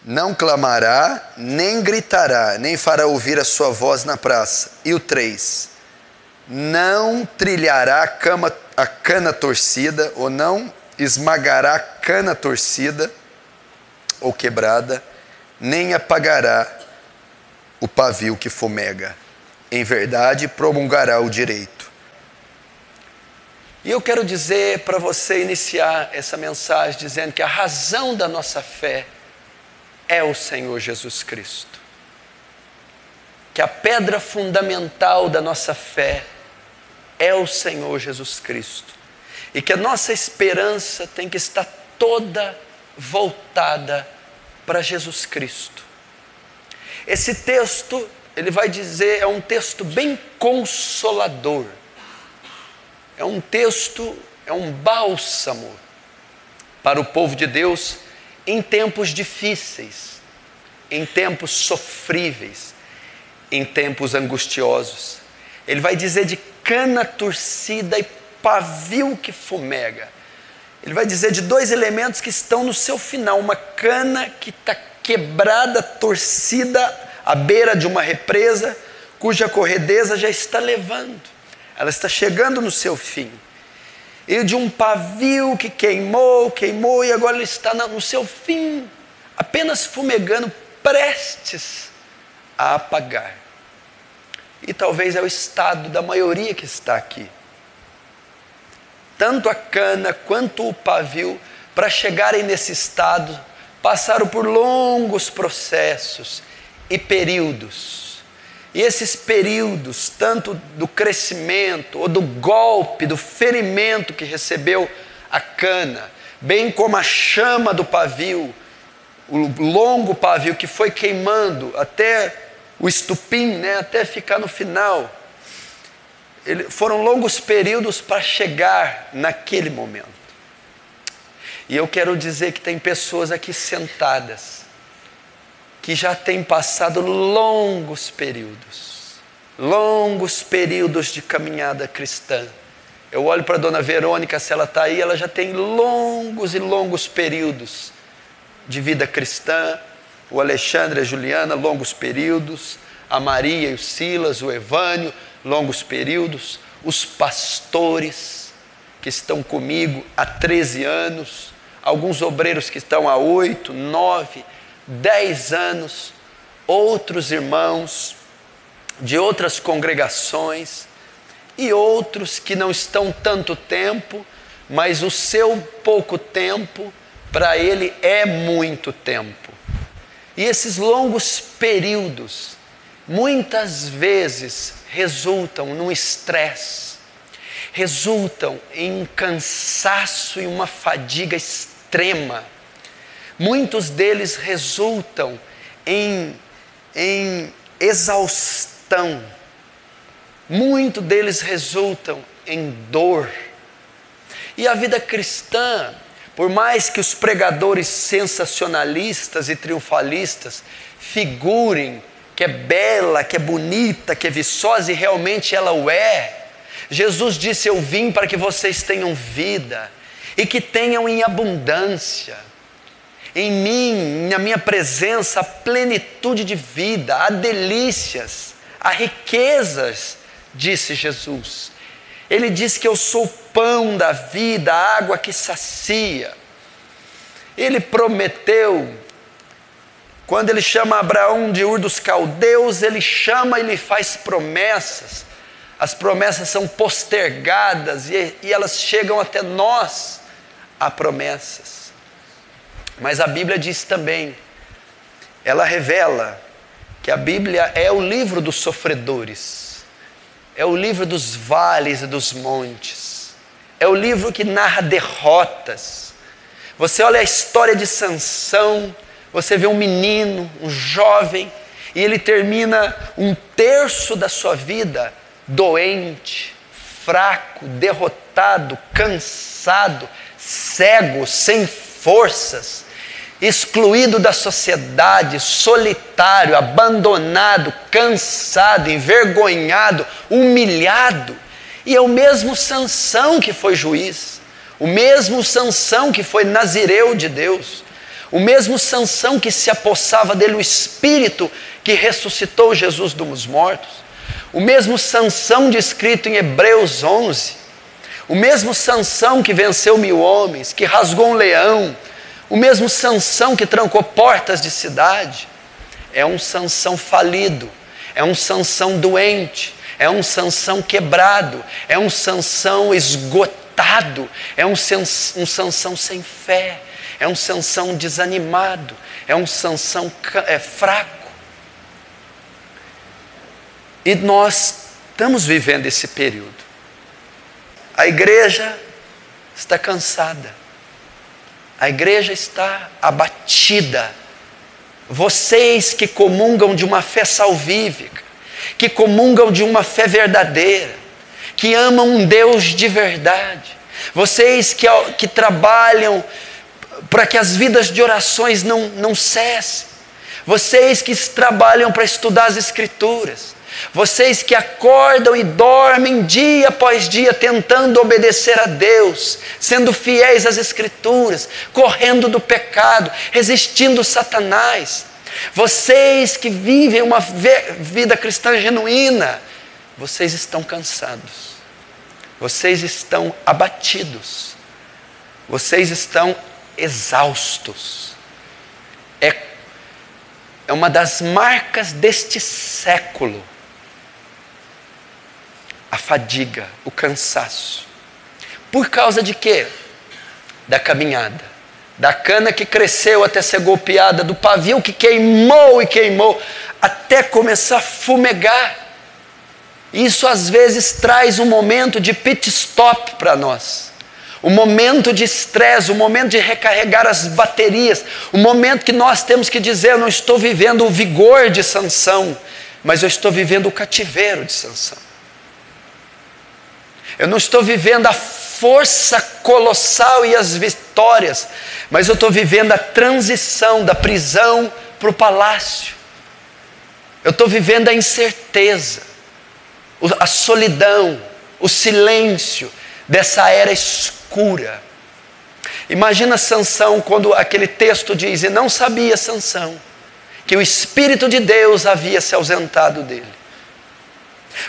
não clamará, nem gritará, nem fará ouvir a sua voz na praça. E o 3, não trilhará a cana torcida, ou não esmagará a cana torcida ou quebrada, nem apagará o pavio que fumega. Em verdade, promulgará o direito. E eu quero dizer para você iniciar essa mensagem dizendo que a razão da nossa fé é o Senhor Jesus Cristo. Que a pedra fundamental da nossa fé é o Senhor Jesus Cristo. E que a nossa esperança tem que estar toda voltada para Jesus Cristo. Esse texto, ele vai dizer, é um texto bem consolador. É um texto, é um bálsamo para o povo de Deus em tempos difíceis, em tempos sofríveis, em tempos angustiosos. Ele vai dizer de cana torcida e pavio que fumega. Ele vai dizer de dois elementos que estão no seu final. Uma cana que está quebrada, torcida, à beira de uma represa, cuja corredeza já está levando. Ela está chegando no seu fim. E de um pavio que queimou e agora ele está no seu fim, apenas fumegando, prestes a apagar. E talvez é o estado da maioria que está aqui. Tanto a cana quanto o pavio, para chegarem nesse estado, passaram por longos processos e períodos. E esses períodos, tanto do crescimento, ou do golpe, do ferimento que recebeu a cana, bem como a chama do pavio, o longo pavio que foi queimando até o estupim, até ficar no final. Foram longos períodos para chegar naquele momento. E eu quero dizer que tem pessoas aqui sentadas que já têm passado longos períodos de caminhada cristã. Eu olho para a dona Verônica, se ela está aí, ela já tem longos e longos períodos de vida cristã. O Alexandre e a Juliana, longos períodos. A Maria e o Silas, o Evânio, longos períodos. Os pastores que estão comigo há 13 anos. Alguns obreiros que estão há 8, 9, 10 anos. Outros irmãos de outras congregações. E outros que não estão tanto tempo, mas o seu pouco tempo, para ele é muito tempo. E esses longos períodos, muitas vezes, resultam num estresse, resultam em um cansaço e uma fadiga extrema. Muitos deles resultam em exaustão. Muitos deles resultam em dor. E a vida cristã, por mais que os pregadores sensacionalistas e triunfalistas figurem que é bela, que é bonita, que é viçosa, e realmente ela o é, Jesus disse: eu vim para que vocês tenham vida e que tenham em abundância. Em mim, na minha presença, a plenitude de vida, há delícias, há riquezas, disse Jesus. Ele disse que eu sou o pão da vida, a água que sacia. Ele prometeu, quando ele chama Abraão de Ur dos Caldeus, ele chama e lhe faz promessas. As promessas são postergadas e elas chegam até nós, há promessas. Mas a Bíblia diz também, ela revela que a Bíblia é o livro dos sofredores. É o livro dos vales e dos montes. É o livro que narra derrotas. Você olha a história de Sansão, você vê um menino, um jovem, e ele termina um terço da sua vida doente, fraco, derrotado, cansado, cego, sem forças, excluído da sociedade, solitário, abandonado, cansado, envergonhado, humilhado. E é o mesmo Sansão que foi juiz, o mesmo Sansão que foi nazireu de Deus, O mesmo Sansão que se apossava dele o espírito que ressuscitou Jesus dos mortos. O mesmo Sansão descrito em Hebreus 11. O mesmo Sansão que venceu 1000 homens, que rasgou um leão. O mesmo Sansão que trancou portas de cidade. É um Sansão falido. É um Sansão doente. É um Sansão quebrado. É um Sansão esgotado. É um Sansão sem fé. É um Sansão desanimado. É um Sansão fraco. E nós estamos vivendo esse período. A igreja está cansada. A igreja está abatida. Vocês que comungam de uma fé salvífica, que comungam de uma fé verdadeira, que amam um Deus de verdade, vocês que trabalham para que as vidas de orações não cessem, vocês que trabalham para estudar as Escrituras, vocês que acordam e dormem dia após dia tentando obedecer a Deus, sendo fiéis às Escrituras, correndo do pecado, resistindo Satanás, vocês que vivem uma vida cristã genuína, vocês estão cansados, vocês estão abatidos, vocês estão exaustos. É uma das marcas deste século. A fadiga, o cansaço. Por causa de quê? Da caminhada. Da cana que cresceu até ser golpeada, do pavio que queimou e queimou, até começar a fumegar. Isso às vezes traz um momento de pit stop para nós. Um momento de estresse, um momento de recarregar as baterias. Um momento que nós temos que dizer, eu não estou vivendo o vigor de Sansão, mas eu estou vivendo o cativeiro de Sansão. Eu não estou vivendo a força colossal e as vitórias, mas eu estou vivendo a transição da prisão para o palácio. Eu estou vivendo a incerteza, a solidão, o silêncio dessa era escura. Imagina Sansão quando aquele texto diz, e não sabia Sansão, que o Espírito de Deus havia se ausentado dele.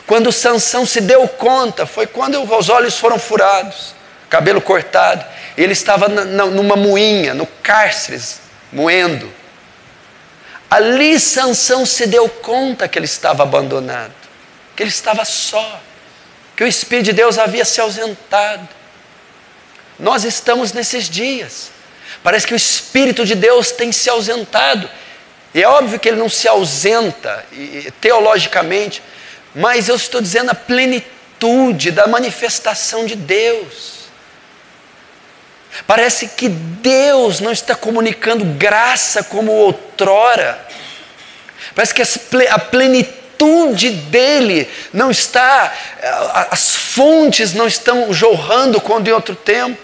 Quando Sansão se deu conta, foi quando os olhos foram furados, cabelo cortado, e ele estava numa moinha, no cárcere, moendo. Ali Sansão se deu conta que ele estava abandonado, que ele estava só, que o Espírito de Deus havia se ausentado. Nós estamos nesses dias, parece que o Espírito de Deus tem se ausentado, e é óbvio que ele não se ausenta teologicamente, mas eu estou dizendo a plenitude da manifestação de Deus. Parece que Deus não está comunicando graça como outrora. Parece que a plenitude dele não está, as fontes não estão jorrando quando em outro tempo.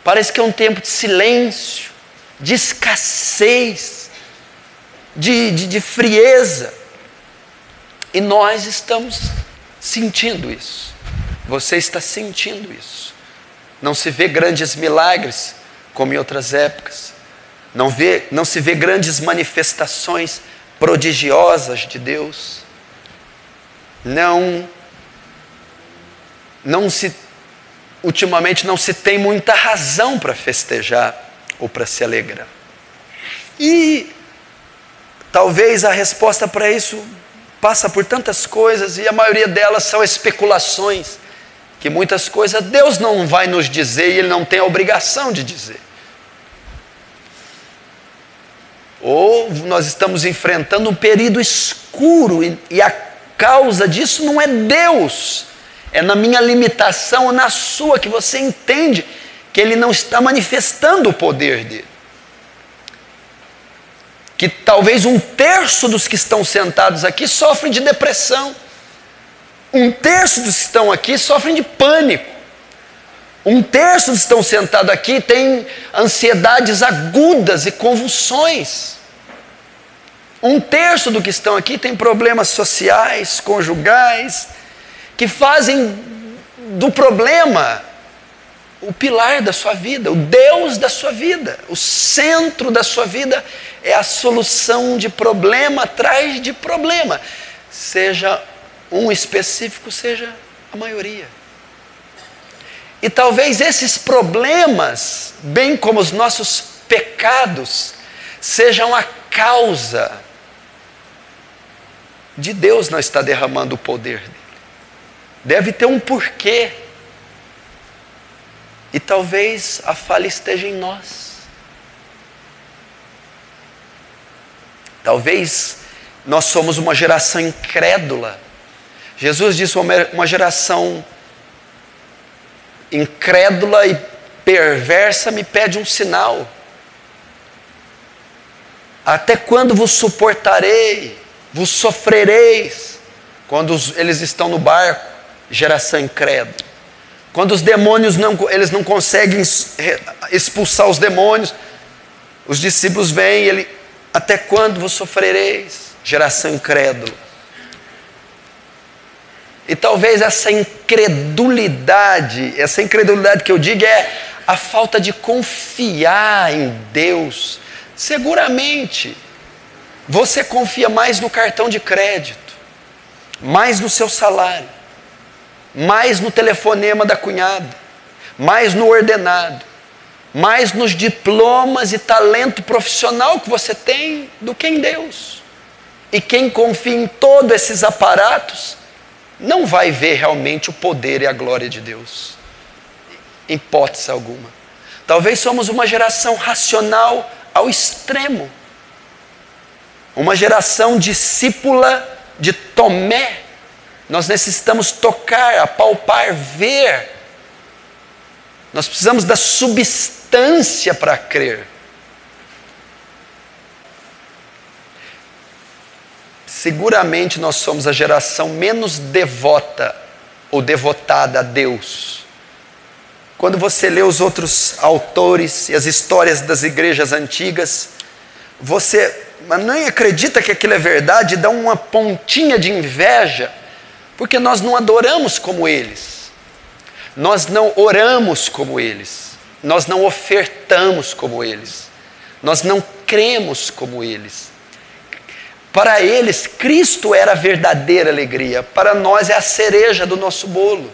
Parece que é um tempo de silêncio, de escassez, de frieza. E nós estamos sentindo isso. Você está sentindo isso. Não se vê grandes milagres como em outras épocas. Não se vê grandes manifestações prodigiosas de Deus. Ultimamente não se tem muita razão para festejar ou para se alegrar. E talvez a resposta para isso passa por tantas coisas, e a maioria delas são especulações, que muitas coisas Deus não vai nos dizer e Ele não tem a obrigação de dizer. Ou nós estamos enfrentando um período escuro, e a causa disso não é Deus, é na minha limitação ou na sua, que você entende que Ele não está manifestando o poder dEle. Que talvez 1/3 dos que estão sentados aqui sofrem de depressão. 1/3 dos que estão aqui sofrem de pânico. 1/3 dos que estão sentados aqui tem ansiedades agudas e convulsões. 1/3 do que estão aqui tem problemas sociais, conjugais, que fazem do problema o pilar da sua vida, o Deus da sua vida, o centro da sua vida é a solução de problema atrás de problema, seja um específico, seja a maioria. E talvez esses problemas, bem como os nossos pecados, sejam a causa de Deus não estar derramando o poder dele. Deve ter um porquê. E talvez a falha esteja em nós. Talvez nós somos uma geração incrédula. Jesus disse: uma geração incrédula e perversa me pede um sinal. Até quando vos suportarei, vos sofrereis? Quando eles estão no barco, geração incrédula. Quando os demônios eles não conseguem expulsar os demônios, os discípulos vêm, até quando vos sofrereis? Geração incrédula. E talvez essa incredulidade que eu digo é a falta de confiar em Deus. Seguramente, você confia mais no cartão de crédito, mais no seu salário, mais no telefonema da cunhada, mais no ordenado, mais nos diplomas e talento profissional que você tem do que em Deus. E quem confia em todos esses aparatos não vai ver realmente o poder e a glória de Deus, em hipótese alguma. Talvez somos uma geração racional ao extremo, uma geração discípula de Tomé. Nós necessitamos tocar, apalpar, ver. Nós precisamos da substância para crer. Seguramente nós somos a geração menos devota ou devotada a Deus. Quando você lê os outros autores e as histórias das igrejas antigas, você nem acredita que aquilo é verdade, dá uma pontinha de inveja, porque nós não adoramos como eles, nós não oramos como eles, nós não ofertamos como eles, nós não cremos como eles. Para eles, Cristo era a verdadeira alegria, para nós é a cereja do nosso bolo.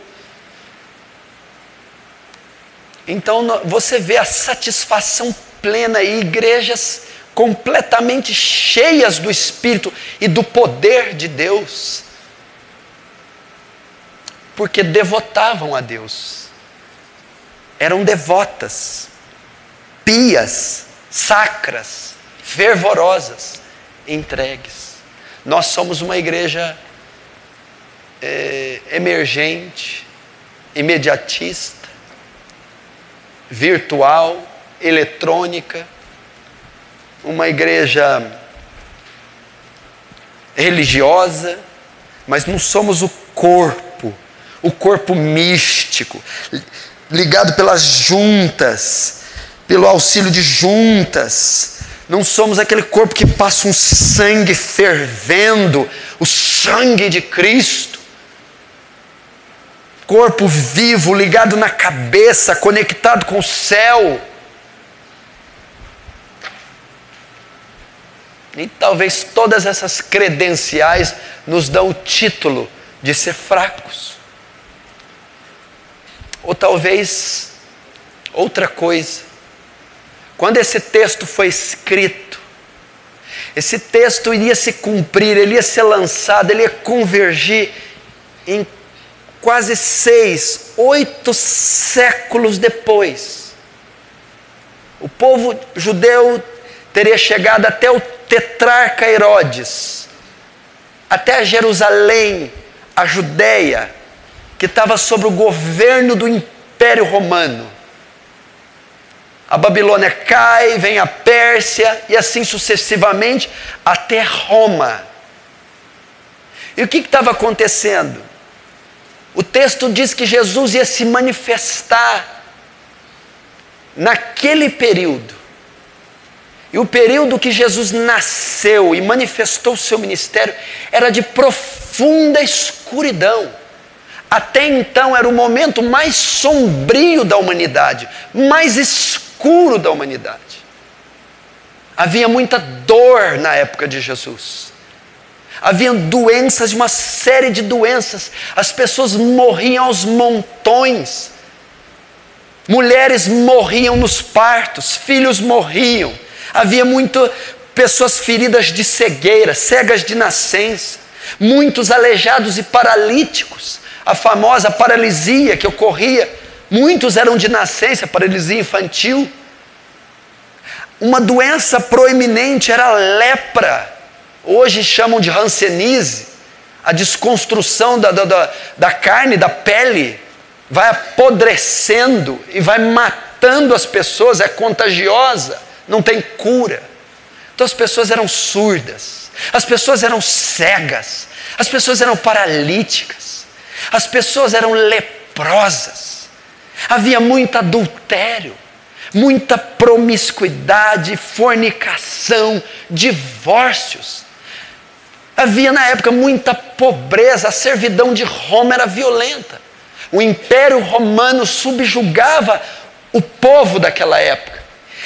Então você vê a satisfação plena e igrejas completamente cheias do Espírito e do poder de Deus, porque devotavam a Deus, eram devotas, pias, sacras, fervorosas, entregues. Nós somos uma igreja emergente, imediatista, virtual, eletrônica, uma igreja religiosa, mas não somos o corpo místico, ligado pelas juntas, pelo auxílio de juntas. Não somos aquele corpo que passa um sangue fervendo, o sangue de Cristo. Corpo vivo, ligado na cabeça, conectado com o céu. E talvez todas essas credenciais nos dão o título de ser fracos. Ou talvez outra coisa. Quando esse texto foi escrito, esse texto iria se cumprir, ele ia ser lançado, ele ia convergir em quase 6, 8 séculos depois. O povo judeu teria chegado até o tetrarca Herodes, até Jerusalém, a Judéia, que estava sob o governo do Império Romano. A Babilônia cai, vem a Pérsia e assim sucessivamente até Roma. E o que estava acontecendo? O texto diz que Jesus ia se manifestar naquele período. E o período que Jesus nasceu e manifestou o seu ministério era de profunda escuridão. Até então era o momento mais sombrio da humanidade, mais escuro da humanidade. Havia muita dor na época de Jesus. Havia doenças, uma série de doenças. As pessoas morriam aos montões. Mulheres morriam nos partos, filhos morriam. Havia muitas pessoas feridas de cegueira, cegas de nascença. Muitos aleijados e paralíticos. A famosa paralisia que ocorria. Muitos eram de nascença, paralisia infantil. Uma doença proeminente era a lepra. Hoje chamam de hanseníase. A desconstrução da carne, da pele, vai apodrecendo e vai matando as pessoas, é contagiosa, não tem cura. Então as pessoas eram surdas, as pessoas eram cegas, as pessoas eram paralíticas, as pessoas eram leprosas. Havia muito adultério, muita promiscuidade, fornicação, divórcios. Havia na época muita pobreza, a servidão de Roma era violenta. O Império Romano subjugava o povo daquela época.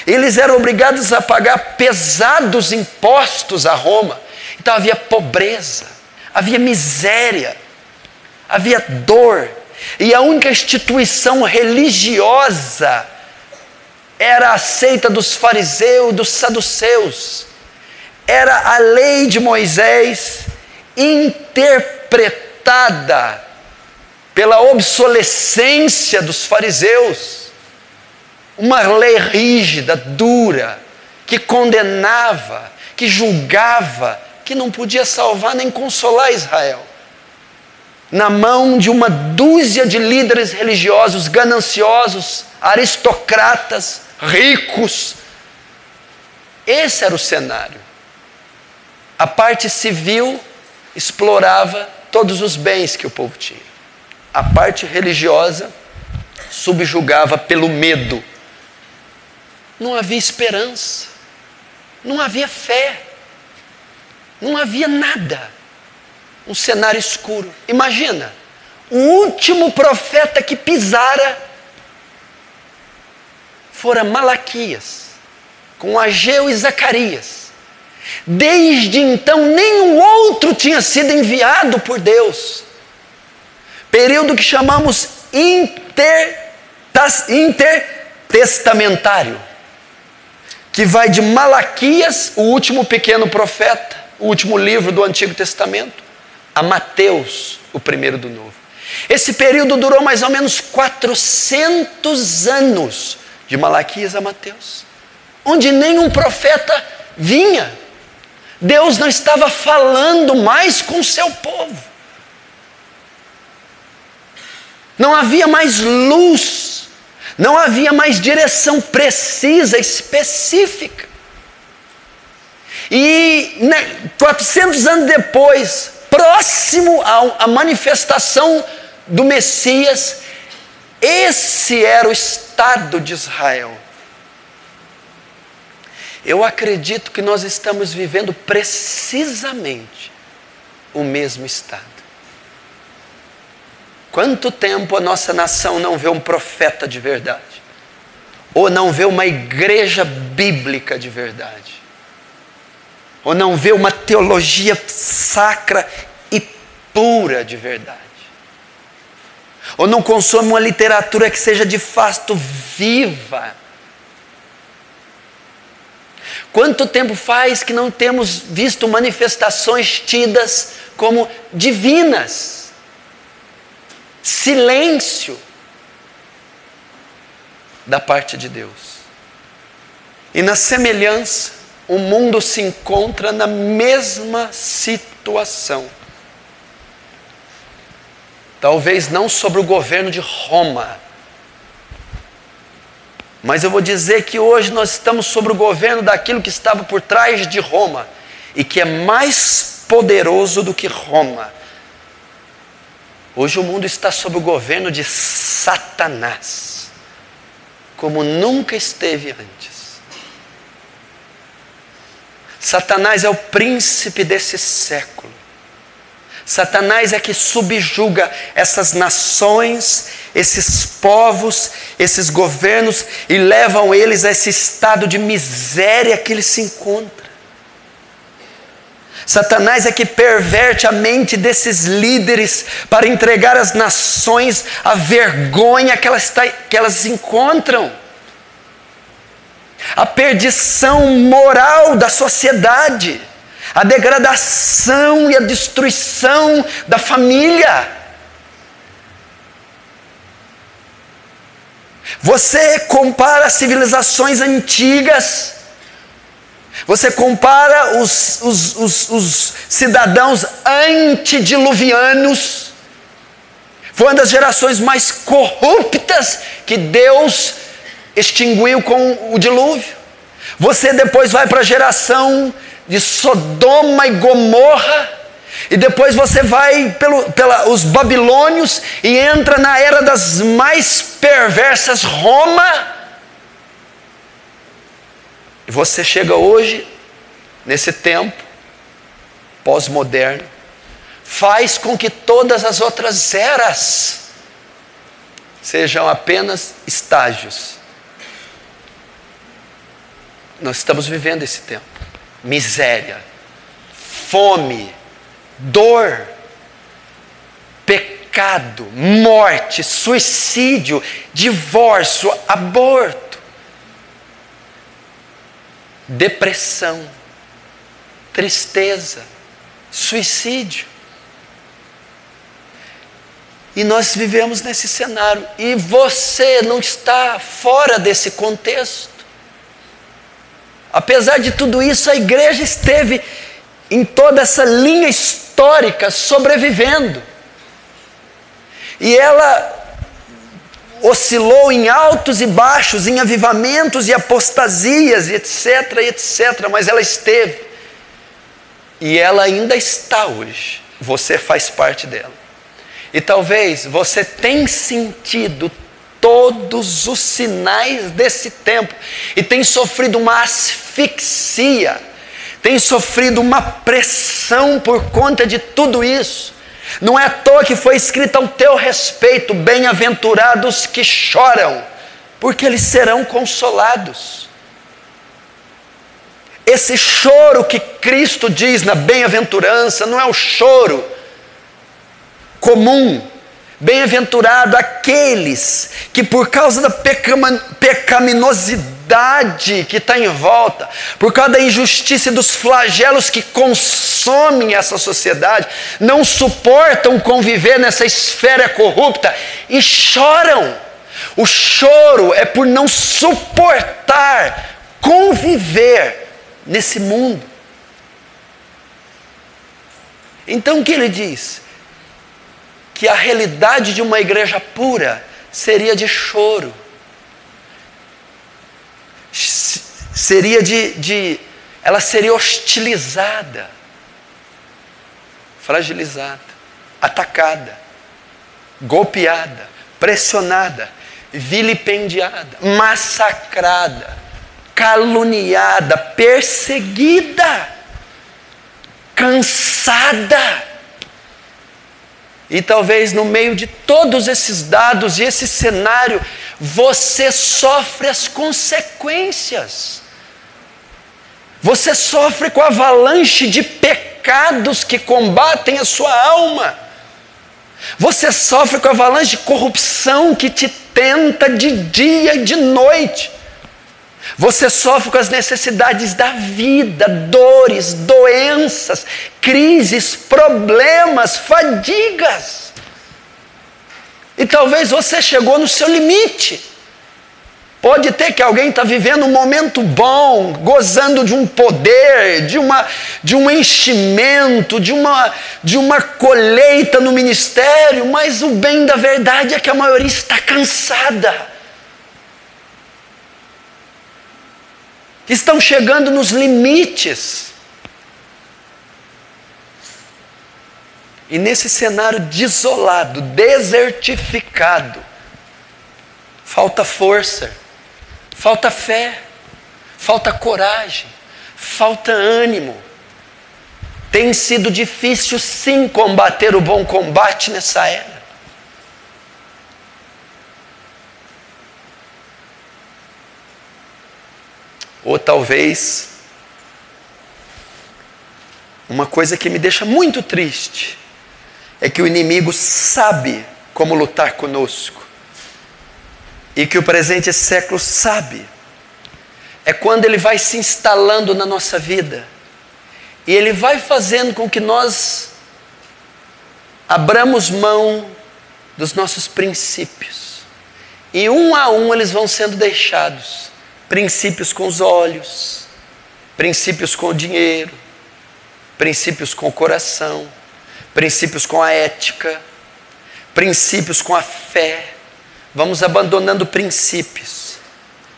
Eles eram obrigados a pagar pesados impostos a Roma. Então havia pobreza, havia miséria, havia dor. E a única instituição religiosa era a seita dos fariseus e dos saduceus. Era a lei de Moisés interpretada pela obsolescência dos fariseus. Uma lei rígida, dura, que condenava, que julgava, que não podia salvar nem consolar Israel. Na mão de uma dúzia de líderes religiosos gananciosos, aristocratas, ricos. Esse era o cenário. A parte civil explorava todos os bens que o povo tinha. A parte religiosa subjugava pelo medo. Não havia esperança, não havia fé, não havia nada. Um cenário escuro. Imagina, o último profeta que pisara fora Malaquias, com Ageu e Zacarias. Desde então, nenhum outro tinha sido enviado por Deus. Período que chamamos intertestamentário, que vai de Malaquias, o último pequeno profeta, o último livro do Antigo Testamento, a Mateus, o primeiro do Novo. Esse período durou mais ou menos 400 anos, de Malaquias a Mateus, onde nenhum profeta vinha. Deus não estava falando mais com o seu povo. Não havia mais luz, não havia mais direção precisa, específica. E 400 anos depois, próximo à manifestação do Messias, esse era o estado de Israel. Eu acredito que nós estamos vivendo precisamente o mesmo estado. Quanto tempo a nossa nação não vê um profeta de verdade? Ou não vê uma igreja bíblica de verdade? Ou não vê uma teologia sacra e pura de verdade? Ou não consome uma literatura que seja de fato viva? Quanto tempo faz que não temos visto manifestações tidas como divinas? Silêncio da parte de Deus. E na semelhança, o mundo se encontra na mesma situação. Talvez não sobre o governo de Roma, mas eu vou dizer que hoje nós estamos sobre o governo daquilo que estava por trás de Roma e que é mais poderoso do que Roma. Hoje o mundo está sob o governo de Satanás, como nunca esteve antes. Satanás é o príncipe desse século. Satanás é que subjuga essas nações, esses povos, esses governos e levam eles a esse estado de miséria que eles se encontram. Satanás é que perverte a mente desses líderes para entregar às nações a vergonha que elas encontram, a perdição moral da sociedade, a degradação e a destruição da família. Você compara as civilizações antigas, você compara os cidadãos antediluvianos, foi uma das gerações mais corruptas que Deus extinguiu com o dilúvio. Você depois vai para a geração de Sodoma e Gomorra, e depois você vai os babilônios e entra na era das mais perversas, Roma. E você chega hoje, nesse tempo pós-moderno, faz com que todas as outras eras sejam apenas estágios. Nós estamos vivendo esse tempo. Miséria, fome, dor, pecado, morte, suicídio, divórcio, aborto, depressão, tristeza, suicídio. E nós vivemos nesse cenário. E você não está fora desse contexto. Apesar de tudo isso, a igreja esteve em toda essa linha histórica sobrevivendo. E ela oscilou em altos e baixos, em avivamentos e apostasias, etc, etc. Mas ela esteve. E ela ainda está hoje. Você faz parte dela. E talvez você tenha sentido todos os sinais desse tempo e tem sofrido uma asfixia, tem sofrido uma pressão por conta de tudo isso. Não é à toa que foi escrito ao teu respeito: bem-aventurados que choram, porque eles serão consolados. Esse choro que Cristo diz na bem-aventurança não é o choro comum. Bem-aventurado aqueles que, por causa da pecaminosidade que está em volta, por causa da injustiça e dos flagelos que consomem essa sociedade, não suportam conviver nessa esfera corrupta e choram. O choro é por não suportar conviver nesse mundo. Então o que ele diz? Que a realidade de uma igreja pura seria de choro, seria ela seria hostilizada, fragilizada, atacada, golpeada, pressionada, vilipendiada, massacrada, caluniada, perseguida, cansada. E talvez no meio de todos esses dados e esse cenário, você sofre as consequências. Você sofre com a avalanche de pecados que combatem a sua alma. Você sofre com a avalanche de corrupção que te tenta de dia e de noite. Você sofre com as necessidades da vida, dores, doenças, crises, problemas, fadigas. E talvez você chegou no seu limite. Pode ter que alguém está vivendo um momento bom, gozando de um poder, de um enchimento, de uma colheita no ministério, mas o bem da verdade é que a maioria está cansada. Estão chegando nos limites. E nesse cenário desolado, desertificado, falta força, falta fé, falta coragem, falta ânimo, Tem sido difícil sim combater o bom combate nessa era. Ou talvez, uma coisa que me deixa muito triste, é que o inimigo sabe como lutar conosco. E que o presente século sabe. É quando ele vai se instalando na nossa vida. E ele vai fazendo com que nós abramos mão dos nossos princípios. E um a um eles vão sendo deixados. Princípios com os olhos, princípios com o dinheiro, princípios com o coração, princípios com a ética, princípios com a fé. Vamos abandonando princípios.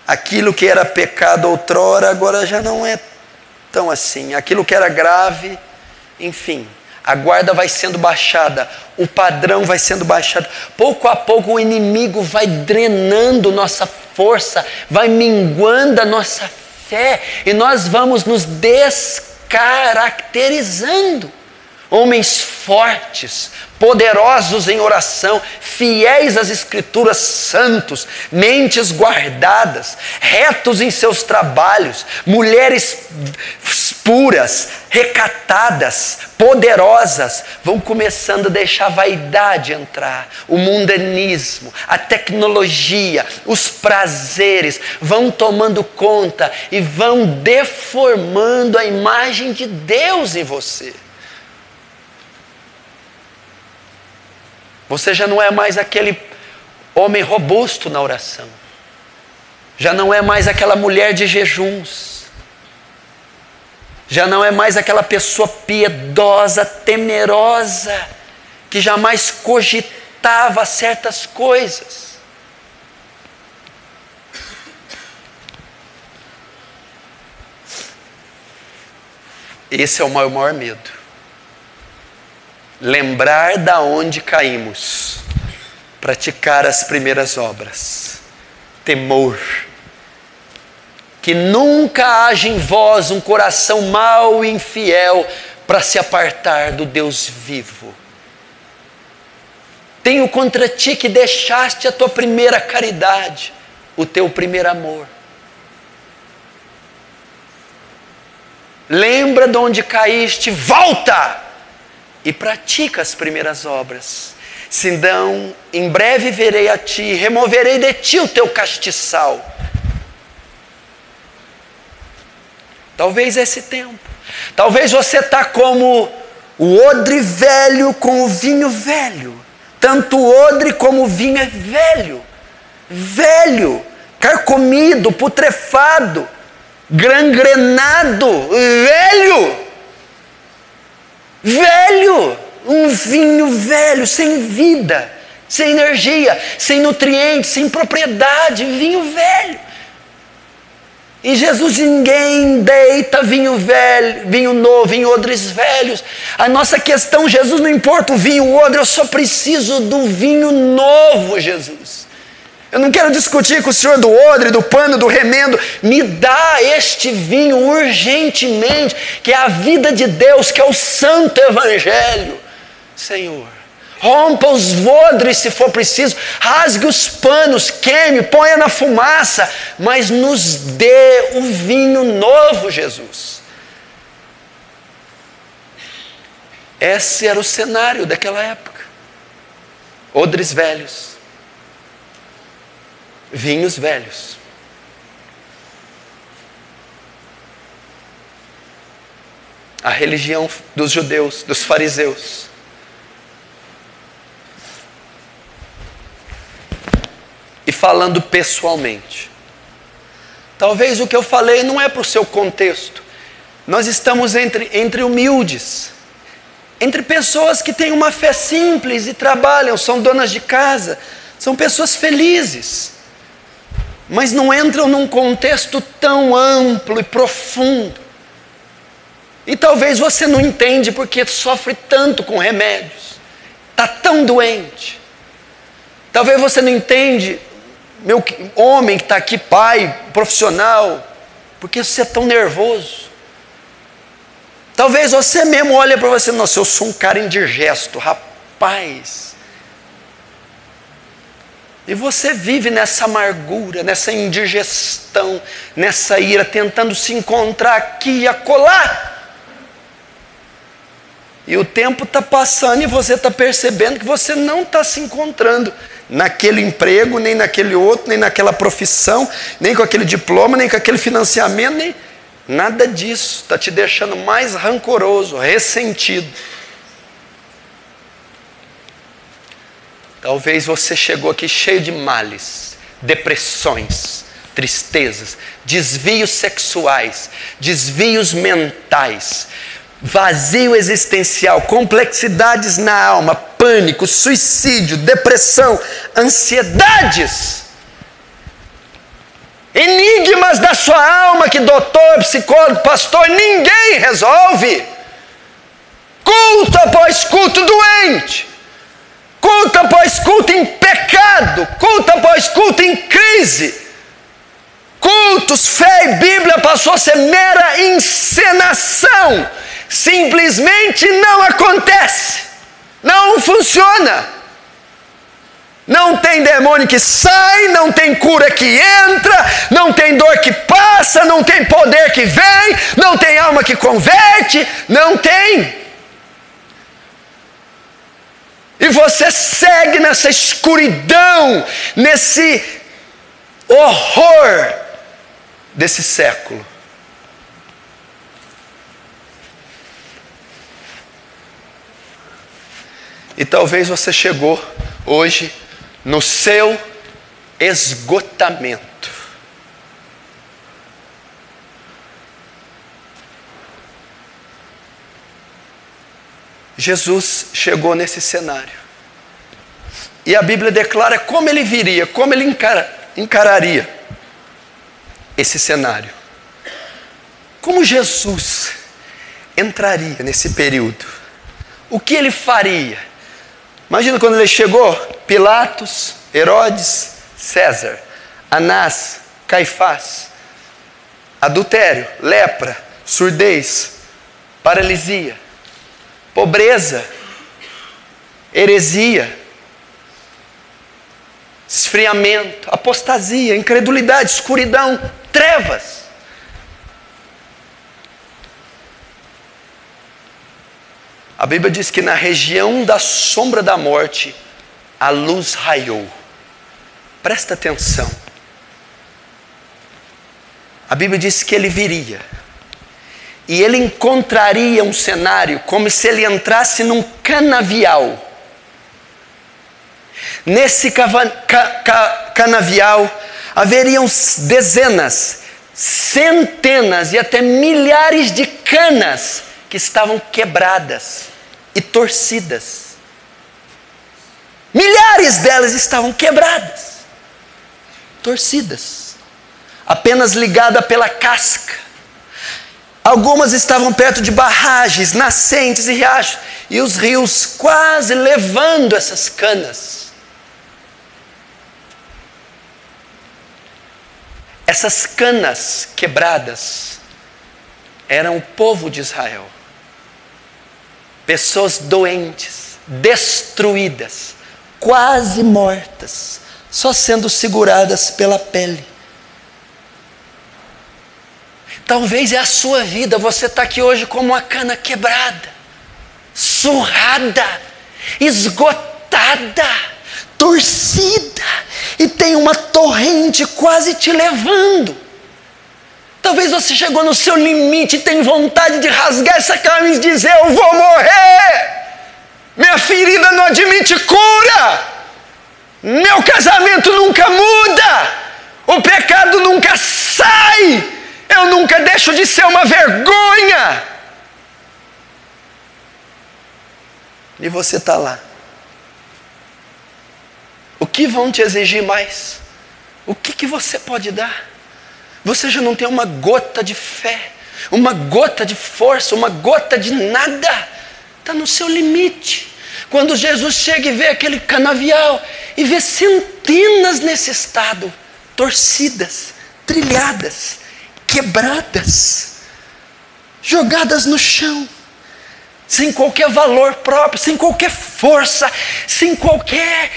Aquilo que era pecado outrora, agora já não é tão assim. Aquilo que era grave, enfim, a guarda vai sendo baixada, o padrão vai sendo baixado. Pouco a pouco o inimigo vai drenando nossa força, vai minguando a nossa fé, e nós vamos nos descaracterizando. Homens fortes, poderosos em oração, fiéis às escrituras, santos, mentes guardadas, retos em seus trabalhos, mulheres puras, recatadas, poderosas, vão começando a deixar a vaidade entrar, o mundanismo, a tecnologia, os prazeres, vão tomando conta e vão deformando a imagem de Deus em você. Você já não é mais aquele homem robusto na oração. Já não é mais aquela mulher de jejuns. Já não é mais aquela pessoa piedosa, temerosa, que jamais cogitava certas coisas. Esse é o meu maior medo. Lembrar da onde caímos, praticar as primeiras obras, temor, que nunca haja em vós um coração mau e infiel para se apartar do Deus vivo. Tenho contra ti que deixaste a tua primeira caridade, o teu primeiro amor. Lembra de onde caíste, volta! E pratica as primeiras obras. Senão, em breve virei a ti, removerei de ti o teu castiçal. Talvez esse tempo. Talvez você está como o odre velho com o vinho velho. Tanto o odre como o vinho é velho. Velho, carcomido, putrefado, gangrenado, velho. Velho, um vinho velho, sem vida, sem energia, sem nutrientes, sem propriedade, vinho velho. E Jesus, ninguém deita vinho velho, vinho novo, em odres velhos. A nossa questão, Jesus, não importa o vinho, o odre, eu só preciso do vinho novo, Jesus. Eu não quero discutir com o Senhor do odre, do pano, do remendo. Me dá este vinho urgentemente, que é a vida de Deus, que é o santo evangelho. Senhor, rompa os odres se for preciso, rasgue os panos, queime, ponha na fumaça, mas nos dê o vinho novo, Jesus. Esse era o cenário daquela época. Odres velhos, vinhos velhos. A religião dos judeus, dos fariseus. E falando pessoalmente, talvez o que eu falei não é para o seu contexto. Nós estamos entre humildes, entre pessoas que têm uma fé simples e trabalham, são donas de casa, são pessoas felizes, mas não entram num contexto tão amplo e profundo. E talvez você não entende porque sofre tanto com remédios, está tão doente. Talvez você não entende, meu homem que está aqui, pai, profissional, porque você é tão nervoso. Talvez você mesmo olhe para você, nossa, eu sou um cara indigesto, rapaz. E você vive nessa amargura, nessa indigestão, nessa ira, tentando se encontrar aqui e acolá. E o tempo está passando e você está percebendo que você não está se encontrando naquele emprego, nem naquele outro, nem naquela profissão, nem com aquele diploma, nem com aquele financiamento, nem nada disso. Está te deixando mais rancoroso, ressentido. Talvez você chegou aqui cheio de males, depressões, tristezas, desvios sexuais, desvios mentais, vazio existencial, complexidades na alma, pânico, suicídio, depressão, ansiedades, enigmas da sua alma que doutor, psicólogo, pastor, ninguém resolve. Culto após culto doente, culto após culto em pecado, culto após culto em crise. Cultos, fé e Bíblia passou a ser mera encenação. Simplesmente não acontece, não funciona. Não tem demônio que sai, não tem cura que entra, não tem dor que passa, não tem poder que vem, não tem alma que converte, não tem. E você segue nessa escuridão, nesse horror desse século. E talvez você chegou hoje no seu esgotamento. Jesus chegou nesse cenário. E a Bíblia declara como ele viria, como ele encararia esse cenário. Como Jesus entraria nesse período? O que ele faria? Imagina quando ele chegou, Pilatos, Herodes, César, Anás, Caifás, adultério, lepra, surdez, paralisia, pobreza, heresia, esfriamento, apostasia, incredulidade, escuridão, trevas. A Bíblia diz que na região da sombra da morte, a luz raiou. Presta atenção. A Bíblia diz que ele viria. E ele encontraria um cenário como se ele entrasse num canavial. Nesse canavial haveriam dezenas, centenas e até milhares de canas que estavam quebradas e torcidas. Milhares delas estavam quebradas, torcidas, apenas ligadas pela casca. Algumas estavam perto de barragens, nascentes e riachos, e os rios quase levando essas canas. Essas canas quebradas eram o povo de Israel. Pessoas doentes, destruídas, quase mortas, só sendo seguradas pela pele. Talvez é a sua vida, você está aqui hoje como uma cana quebrada, surrada, esgotada, torcida, e tem uma torrente quase te levando. Talvez você chegou no seu limite e tem vontade de rasgar essa camisa e dizer: eu vou morrer, minha ferida não admite cura, meu casamento nunca muda, o pecado nunca sai, eu nunca deixo de ser uma vergonha. E você está lá. O que vão te exigir mais? O que você pode dar? Você já não tem uma gota de fé, uma gota de força, uma gota de nada. Está no seu limite. Quando Jesus chega e vê aquele canavial e vê centenas nesse estado, torcidas, trilhadas, quebradas. jogadas no chão, sem qualquer valor próprio, sem qualquer força, sem qualquer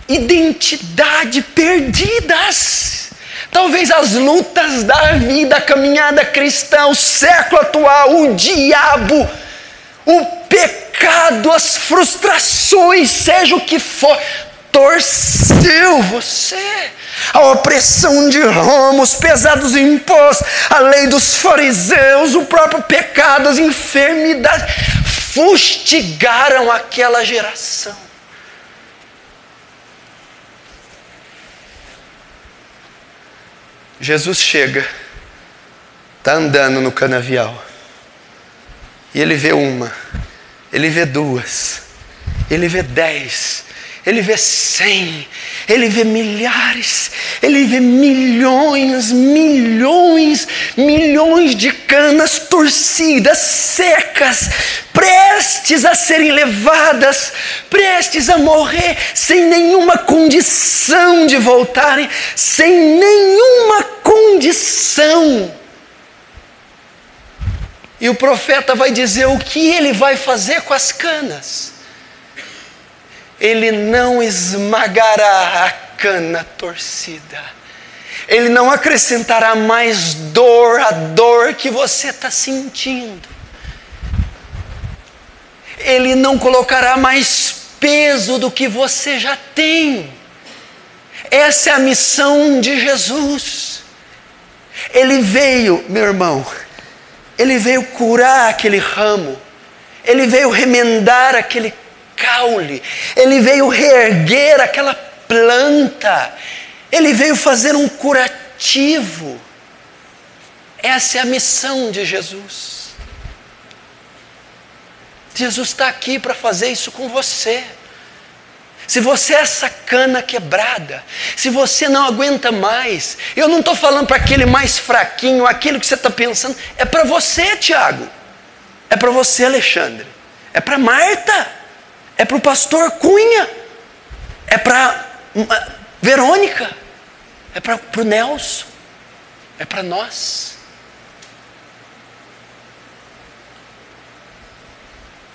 identidade, perdidas. Talvez as lutas da vida, a caminhada cristã, o século atual, o diabo, o pecado, as frustrações, seja o que for, torceu você. A opressão de Roma, os pesados impostos, a lei dos fariseus, o próprio pecado, as enfermidades, fustigaram aquela geração. Jesus chega, está andando no canavial, e ele vê uma, ele vê duas, ele vê 10, ele vê 100, ele vê milhares, ele vê milhões de canas torcidas, secas, prestes a serem levadas, prestes a morrer, sem nenhuma condição de voltarem, sem nenhuma condição. E o profeta vai dizer o que ele vai fazer com as canas. Ele não esmagará a cana torcida. Ele não acrescentará mais dor à dor que você está sentindo. Ele não colocará mais peso do que você já tem. Essa é a missão de Jesus. Ele veio, meu irmão, ele veio curar aquele ramo. Ele veio remendar aquele caule. Ele veio reerguer aquela planta. Ele veio fazer um curativo. Essa é a missão de Jesus. Jesus está aqui para fazer isso com você. Se você é essa cana quebrada, se você não aguenta mais, eu não estou falando para aquele mais fraquinho, aquele que você está pensando, é para você, Tiago, é para você, Alexandre, é para Marta, é para o pastor Cunha, é para Verônica, é para o Nelson, é para nós.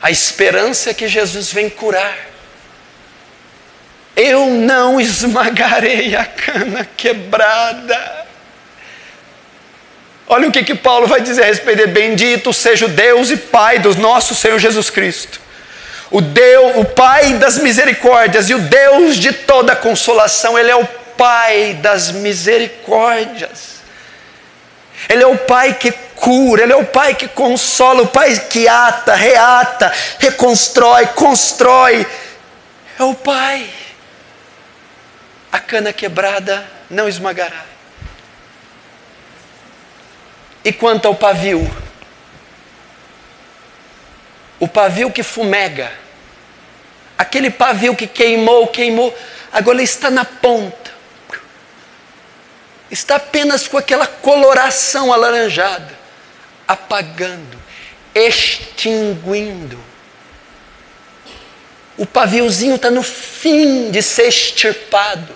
A esperança é que Jesus vem curar. Eu não esmagarei a cana quebrada. Olha o que Paulo vai dizer a respeito dele. Bendito seja o Deus e Pai do nosso Senhor Jesus Cristo. O Pai das misericórdias e o Deus de toda consolação. Ele é o Pai das misericórdias. Ele é o Pai que cura, Ele é o Pai que consola, o Pai que ata, reata, reconstrói, constrói. É o Pai. A cana quebrada não esmagará. E quanto ao pavio? O pavio que fumega, aquele pavio que queimou, agora ele está na ponta. Está apenas com aquela coloração alaranjada, apagando, extinguindo. O paviozinho está no fim de ser extirpado.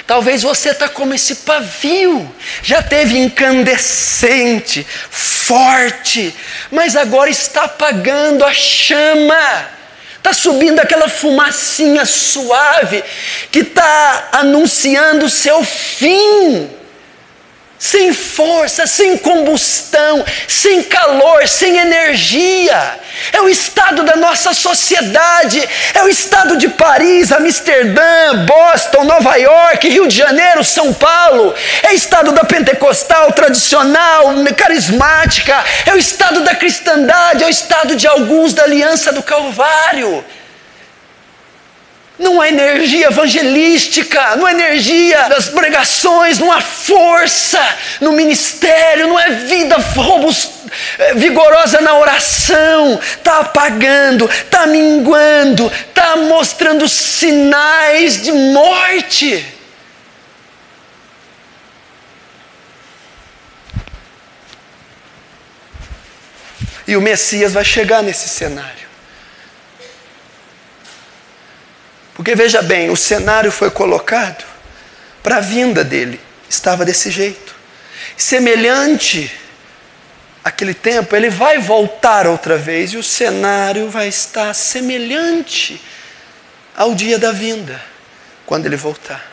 Talvez você está como esse pavio, já teve incandescente, forte, mas agora está apagando a chama. Está subindo aquela fumacinha suave que está anunciando o seu fim. Sem força, sem combustão, sem calor, sem energia. É o estado da nossa sociedade, é o estado de Paris, Amsterdã, Boston, Nova York, Rio de Janeiro, São Paulo. É o estado da pentecostal, tradicional, carismática. É o estado da cristandade, é o estado de alguns da aliança do Calvário. Não há energia evangelística, não há energia das pregações, não há força no ministério, não é vida vigorosa na oração. Está apagando, está minguando, está mostrando sinais de morte. E o Messias vai chegar nesse cenário. Porque veja bem, o cenário foi colocado para a vinda dele. Estava desse jeito. Semelhante aquele tempo, ele vai voltar outra vez e o cenário vai estar semelhante ao dia da vinda, quando ele voltar.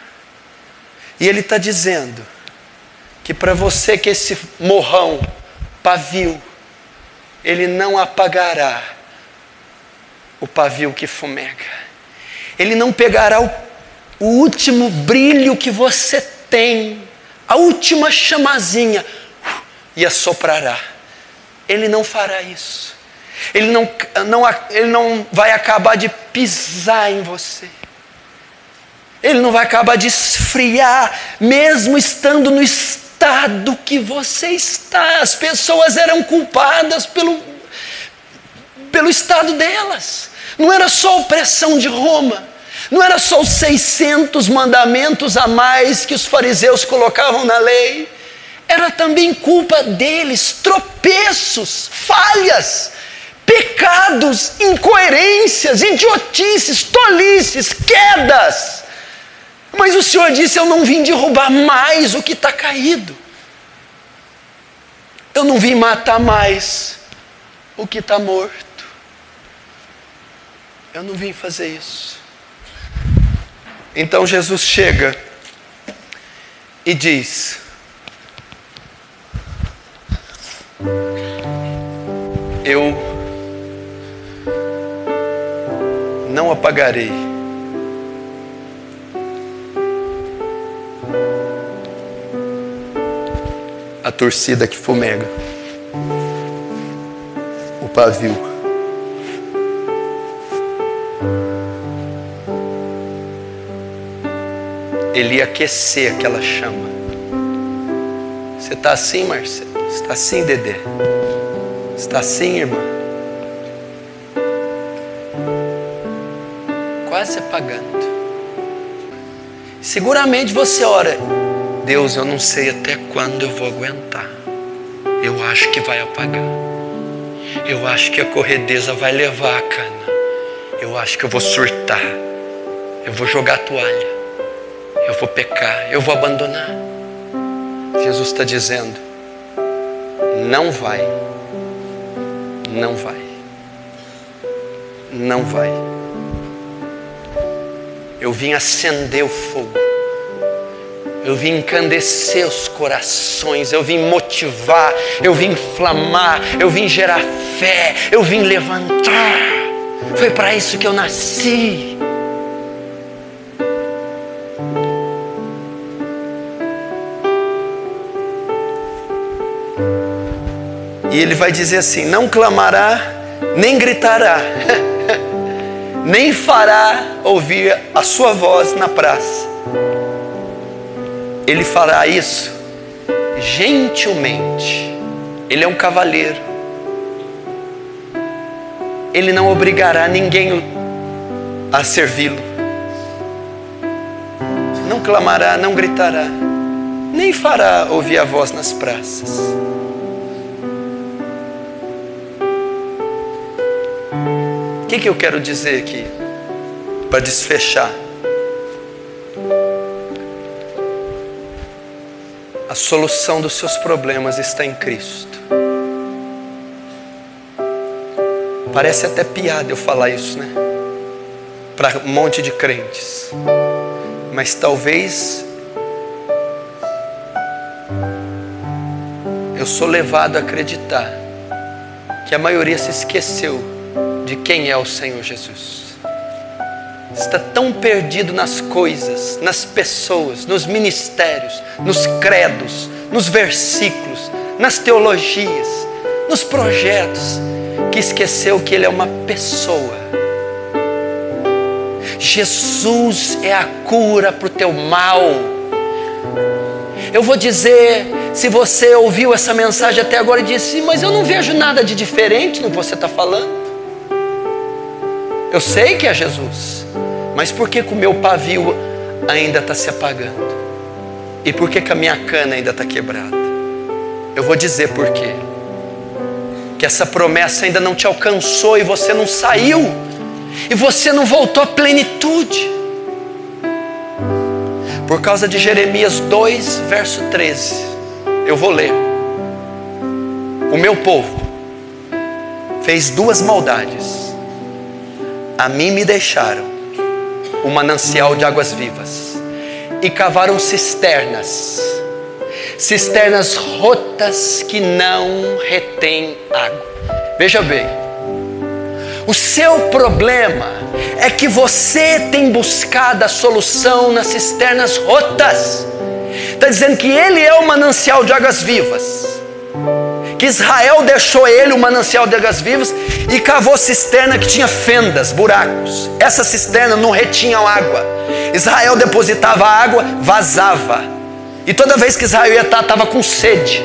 E ele está dizendo que para você que esse morrão, pavio, ele não apagará o pavio que fumega. Ele não pegará o último brilho que você tem, a última chamazinha, e assoprará. Ele não fará isso. Ele não vai acabar de pisar em você. Ele não vai acabar de esfriar, mesmo estando no estado que você está. As pessoas eram culpadas pelo estado delas. Não era só a opressão de Roma. Não era só os 600 mandamentos a mais que os fariseus colocavam na lei. Era também culpa deles, tropeços, falhas, pecados, incoerências, idiotices, tolices, quedas. Mas o Senhor disse: eu não vim derrubar mais o que está caído. Eu não vim matar mais o que está morto. Eu não vim fazer isso. Então Jesus chega e diz: eu não apagarei a torcida que fumega o pavio. Ele ia aquecer aquela chama. Você está assim, Marcelo? Você está assim, Dedé? Você está assim, irmã? Quase apagando. Seguramente você ora: Deus, eu não sei até quando eu vou aguentar. Eu acho que vai apagar. Eu acho que a corredeza vai levar a cana. Eu acho que eu vou surtar. Eu vou jogar a toalha. Eu vou pecar. Eu vou abandonar. Jesus está dizendo: não vai. Não vai. Não vai. Eu vim acender o fogo. Eu vim encandecer os corações. Eu vim motivar. Eu vim inflamar. Eu vim gerar fé. Eu vim levantar. Foi para isso que eu nasci. E ele vai dizer assim: não clamará, nem gritará, nem fará ouvir a sua voz na praça. Ele fará isso gentilmente. Ele é um cavalheiro. Ele não obrigará ninguém a servi-lo. Não clamará, não gritará, nem fará ouvir a voz nas praças. O que eu quero dizer aqui, para desfechar? A solução dos seus problemas está em Cristo. Parece até piada eu falar isso, né? Para um monte de crentes. Mas talvez eu sou levado a acreditar que a maioria se esqueceu de quem é o Senhor Jesus. Está tão perdido nas coisas, nas pessoas, nos ministérios, nos credos, nos versículos, nas teologias, nos projetos, que esqueceu que Ele é uma pessoa. Jesus é a cura para o teu mal. Eu vou dizer, se você ouviu essa mensagem até agora e disse: mas eu não vejo nada de diferente no que você está falando. Eu sei que é Jesus, mas por que o meu pavio ainda está se apagando? E por que a minha cana ainda está quebrada? Eu vou dizer por quê. Que essa promessa ainda não te alcançou e você não saiu, e você não voltou à plenitude. Por causa de Jeremias 2, verso 13. Eu vou ler. o meu povo fez duas maldades. A mim me deixaram o manancial de águas vivas e cavaram cisternas rotas que não retêm água. Veja bem, o seu problema é que você tem buscado a solução nas cisternas rotas. Está dizendo que ele é o manancial de águas vivas, que Israel deixou ele o manancial de águas vivas e cavou cisterna que tinha fendas, buracos. Essa cisterna não retinha água. Israel depositava água, vazava, e toda vez que Israel ia estar, estava com sede.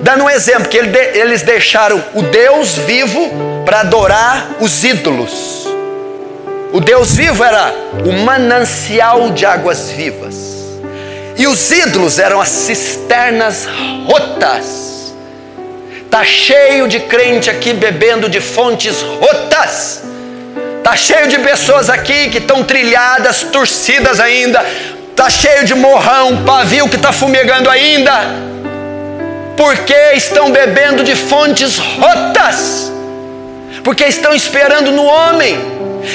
Dando um exemplo, que eles deixaram o Deus vivo para adorar os ídolos. O Deus vivo era o manancial de águas vivas, e os ídolos eram as cisternas rotas. Está cheio de crente aqui bebendo de fontes rotas. Está cheio de pessoas aqui que estão trilhadas, torcidas ainda. Está cheio de morrão, pavio que está fumegando ainda, porque estão bebendo de fontes rotas, porque estão esperando no homem,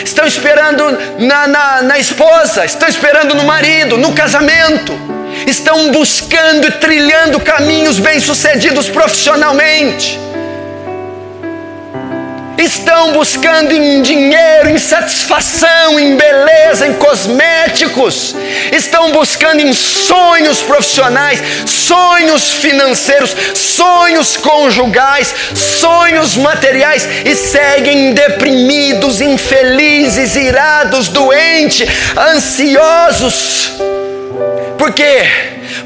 estão esperando na esposa, estão esperando no marido, no casamento, estão buscando e trilhando caminhos bem-sucedidos profissionalmente, estão buscando em dinheiro, em satisfação, em beleza, em cosméticos, estão buscando em sonhos profissionais, sonhos financeiros, sonhos conjugais, sonhos materiais, e seguem deprimidos, infelizes, irados, doentes, ansiosos. Por quê?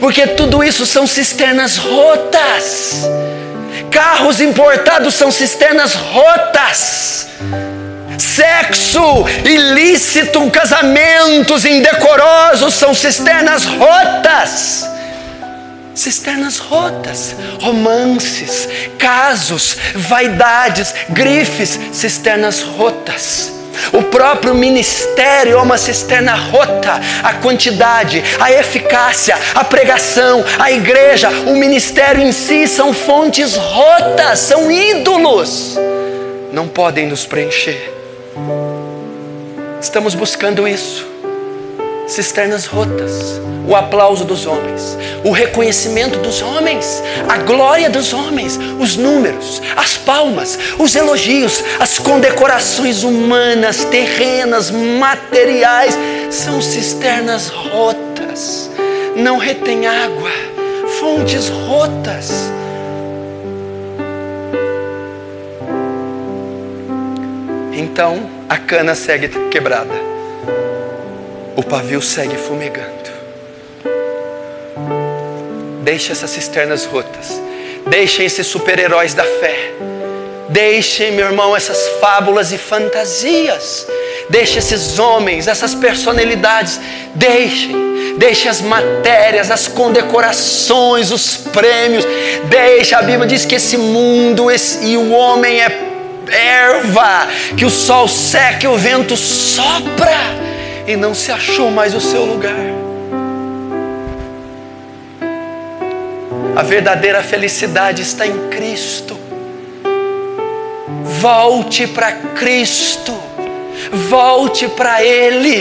Porque tudo isso são cisternas rotas. Carros importados são cisternas rotas. Sexo ilícito, casamentos indecorosos são cisternas rotas. Cisternas rotas, romances, casos, vaidades, grifes, cisternas rotas. O próprio ministério é uma cisterna rota. A quantidade, a eficácia, a pregação, a igreja, o ministério em si são fontes rotas, são ídolos. Não podem nos preencher. Estamos buscando isso. Cisternas rotas, o aplauso dos homens, o reconhecimento dos homens, a glória dos homens, os números, as palmas, os elogios, as condecorações humanas, terrenas, materiais, são cisternas rotas, não retém água, fontes rotas. Então a cana segue quebrada, o pavio segue fumegando. Deixe essas cisternas rotas, deixem esses super-heróis da fé, deixem, meu irmão, essas fábulas e fantasias, deixe esses homens, essas personalidades, deixe as matérias, as condecorações, os prêmios, deixe. A Bíblia diz que esse mundo e o homem é erva, que o sol seca e o vento sopra, e não se achou mais o seu lugar. A verdadeira felicidade está em Cristo. Volte para Cristo, volte para Ele.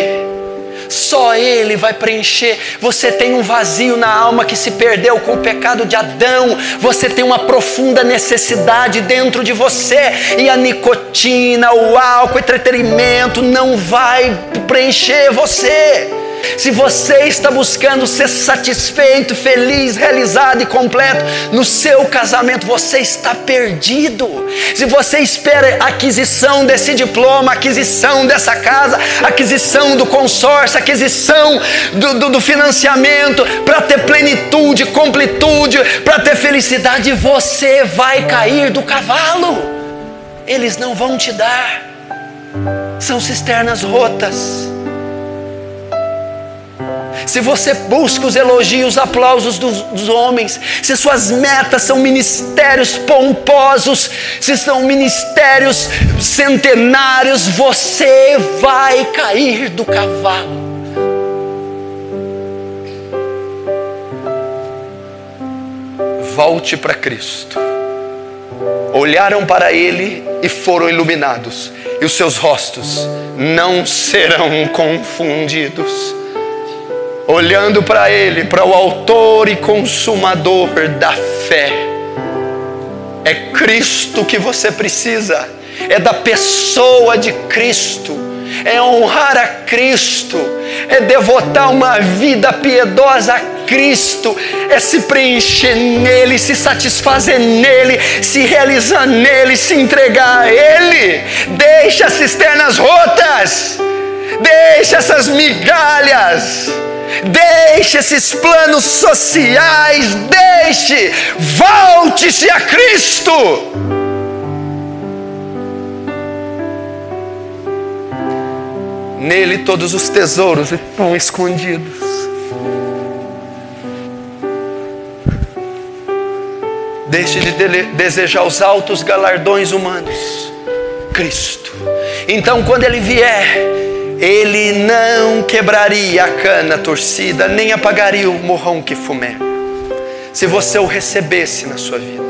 Só Ele vai preencher. Você tem um vazio na alma que se perdeu com o pecado de Adão. Você tem uma profunda necessidade dentro de você, e a nicotina, o álcool, o entretenimento não vai preencher você. Se você está buscando ser satisfeito, feliz, realizado e completo no seu casamento, você está perdido. Se você espera a aquisição desse diploma, aquisição dessa casa, aquisição do consórcio, aquisição do financiamento para ter plenitude, completude, para ter felicidade, você vai cair do cavalo. Eles não vão te dar. São cisternas rotas. Se você busca os elogios, os aplausos dos homens, se suas metas são ministérios pomposos, se são ministérios centenários, você vai cair do cavalo. Volte para Cristo. olharam para ele e foram iluminados, e os seus rostos não serão confundidos. Olhando para ele, para o autor e consumador da fé. É Cristo que você precisa, é da pessoa de Cristo, é honrar a Cristo, é devotar uma vida piedosa a Cristo, é se preencher nele, se satisfazer nele, se realizar nele, se entregar a ele. Deixa as cisternas rotas, deixa essas migalhas, deixe esses planos sociais, volte-se a Cristo. Nele todos os tesouros estão escondidos. Deixe de desejar os altos galardões humanos. Cristo. Então, quando Ele vier, Ele não quebraria a cana torcida, nem apagaria o morrão que fumega, se você o recebesse na sua vida.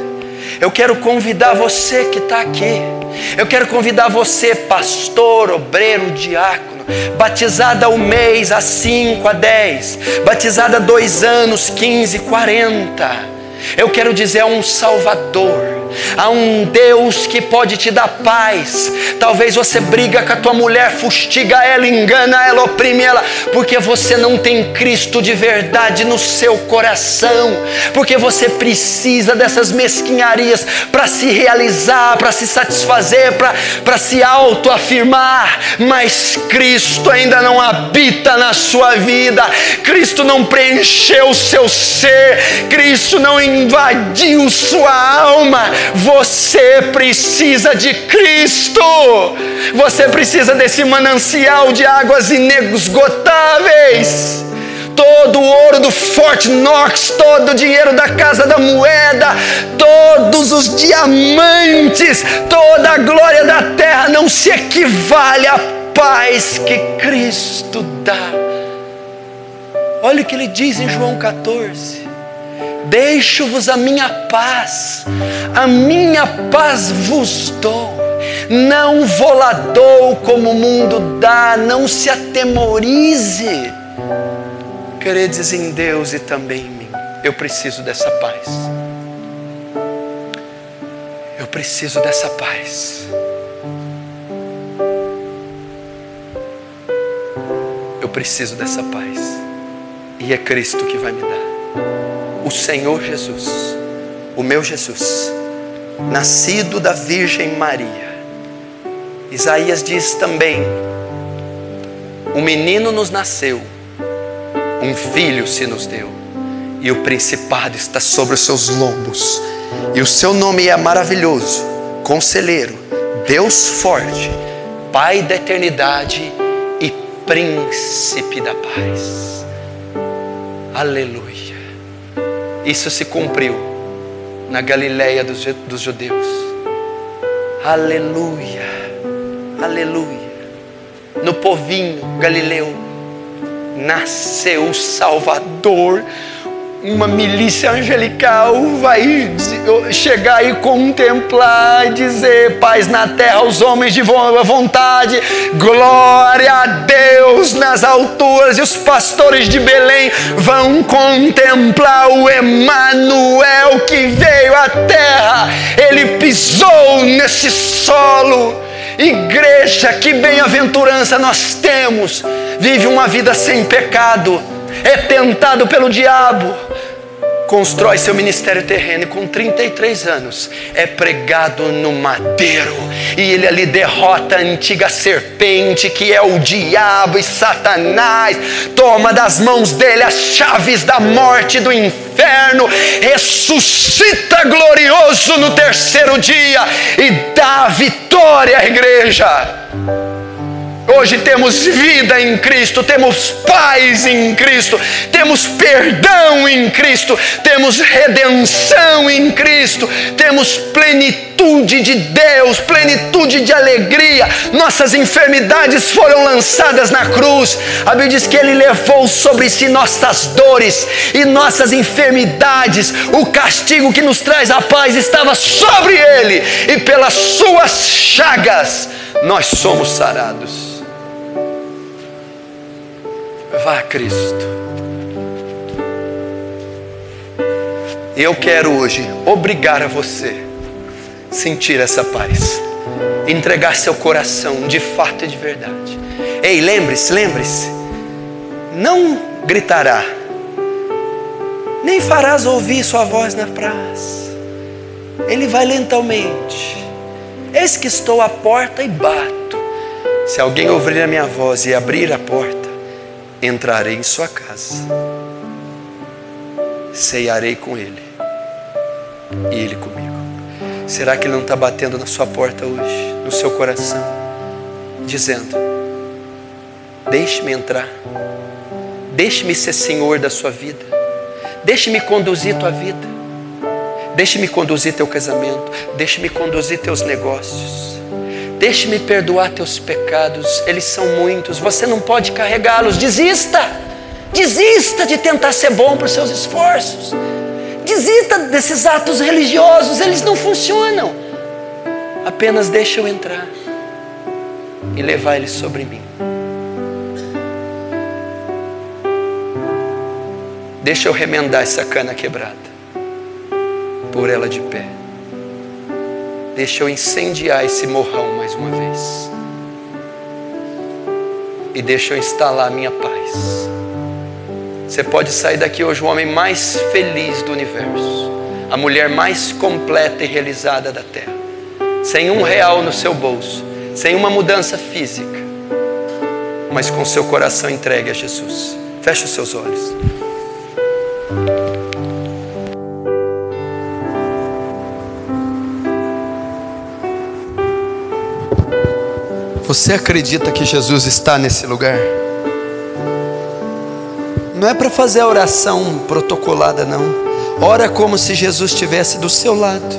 Eu quero convidar você que está aqui, eu quero convidar você, pastor, obreiro, diácono, batizada há 1 mês, há 5, há 10, batizada há 2 anos, 15, 40. Eu quero dizer, há um Salvador, há um Deus que pode te dar paz. Talvez você briga com a tua mulher, fustiga ela, engana ela, oprime ela, porque você não tem Cristo de verdade no seu coração, porque você precisa dessas mesquinharias para se realizar, para se satisfazer, para se autoafirmar. Mas Cristo ainda não habita na sua vida, Cristo não preencheu o seu ser, Cristo não invadiu sua alma. Você precisa de Cristo, você precisa desse manancial de águas inesgotáveis. Todo o ouro do Fort Knox, todo o dinheiro da Casa da Moeda, todos os diamantes, toda a glória da terra não se equivale à paz que Cristo dá. Olha o que ele diz em João 14: deixo-vos a minha paz vos dou, não vou-la dou como o mundo dá, não se atemorize. Credes em Deus e também em mim. Eu preciso dessa paz, eu preciso dessa paz, eu preciso dessa paz, e é Cristo que vai me dar. O Senhor Jesus, o meu Jesus, nascido da Virgem Maria. Isaías diz também: um menino nos nasceu, um filho se nos deu, e o principado está sobre os seus lombos, e o seu nome é maravilhoso, Conselheiro, Deus forte, Pai da eternidade e Príncipe da paz. Aleluia. Isso se cumpriu na Galileia dos judeus. Aleluia, aleluia. No povinho galileu nasceu o Salvador. Uma milícia angelical vai chegar e contemplar e dizer: paz na terra aos homens de boa vontade, glória a Deus nas alturas. E os pastores de Belém vão contemplar o Emanuel que veio à terra. Ele pisou nesse solo. Igreja, que bem-aventurança nós temos. Vive uma vida sem pecado, é tentado pelo diabo, constrói seu ministério terreno e com 33 anos é pregado no madeiro, e ele ali derrota a antiga serpente que é o diabo e Satanás, toma das mãos dele as chaves da morte e do inferno, ressuscita glorioso no 3º dia e dá vitória à igreja. Hoje temos vida em Cristo, temos paz em Cristo, temos perdão em Cristo, temos redenção em Cristo, temos plenitude de Deus, plenitude de alegria. Nossas enfermidades foram lançadas na cruz. A Bíblia diz que Ele levou sobre si nossas dores e nossas enfermidades. O castigo que nos traz a paz estava sobre Ele, e pelas suas chagas nós somos sarados. Vá a Cristo. Eu quero hoje obrigar a você a sentir essa paz, entregar seu coração de fato e de verdade. Ei, lembre-se, não gritará, nem farás ouvir sua voz na praça. Ele vai lentamente. Eis que estou à porta e bato. Se alguém ouvir a minha voz e abrir a porta, entrarei em sua casa, ceiarei com ele e ele comigo. Será que ele não está batendo na sua porta hoje, no seu coração, dizendo: deixe-me entrar, deixe-me ser senhor da sua vida, deixe-me conduzir tua vida, deixe-me conduzir teu casamento, deixe-me conduzir teus negócios, deixe-me perdoar teus pecados, eles são muitos, você não pode carregá-los. Desista de tentar ser bom para os seus esforços, desista desses atos religiosos, eles não funcionam. Apenas deixa eu entrar e levar eles sobre mim. Deixa eu remendar essa cana quebrada, pôr ela de pé. Deixa eu incendiar esse morrão mais uma vez. E deixa eu instalar a minha paz. Você pode sair daqui hoje o homem mais feliz do universo, a mulher mais completa e realizada da terra, sem R$1 no seu bolso, sem uma mudança física, mas com seu coração entregue a Jesus. Feche os seus olhos. Você acredita que Jesus está nesse lugar? Não é para fazer a oração protocolada, não. Ora como se Jesus estivesse do seu lado,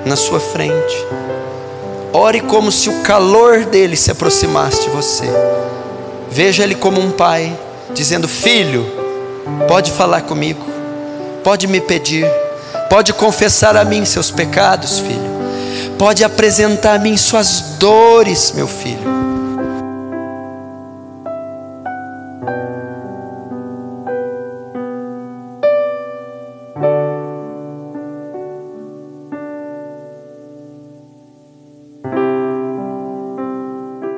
na sua frente. Ore como se o calor dele se aproximasse de você. Veja ele como um pai, dizendo: filho, pode falar comigo, pode me pedir, pode confessar a mim seus pecados, filho. Pode apresentar a mim suas dores, meu filho.